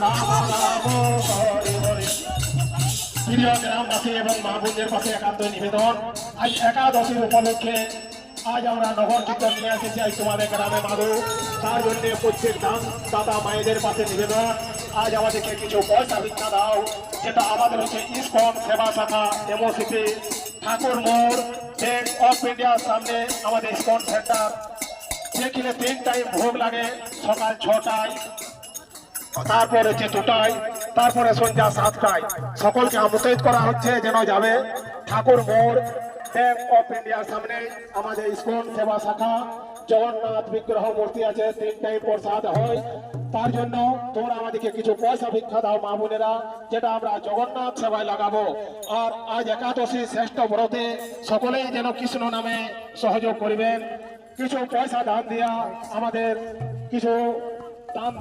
রাম রাম হরে হরে। প্রিয় গ্রামবাসী এবং মা বোনদের পাশে একান্ত নিবেদন, আজ একাদশীর উপলক্ষে আজ আমরা নগর কীর্তন নিয়ে এসেছি আজ তোমাদের গ্রামে মাধু। তার জন্য প্রত্যেক দান দাদা মায়েদের পাশে নিবেদন, আজ আমাদেরকে কিছু পয়সা ভিক্ষা দাও, যেটা আমাদের হচ্ছে ইসকন সেবা শাখা এমওসিপি ঠাকুর মোড় ব্যাংক অফ ইন্ডিয়ার সামনে আমাদের ইসকন সেন্টার, যেখানে 3 টাইম ভোগ লাগে, সকাল 6টায়, তারপরে হচ্ছে 2টায়, তারপরে সন্ধ্যা 7টায়। সকলকে আমন্ত্রিত করা হচ্ছে যেন যাবে ঠাকুর মোড় ব্যাংক অফ ইন্ডিয়ার সামনে আমাদের ইসকন সেবা শাখা। জগন্নাথ বিগ্রহ মূর্তি আছে, 3 টাইম প্রসাদ হয়। তার জন্য তোমরা আমাদেরকে কিছু পয়সা ভিক্ষা দাও মা বোনেরা, যেটা আমরা জগন্নাথ সেবায় লাগাবো। আর আজ একাদশী শ্রেষ্ঠ ব্রতে সকলেই যেন কৃষ্ণ নামে সহযোগ করিবেন। কিছু পয়সা দান দিয়া আমাদের কিছু দান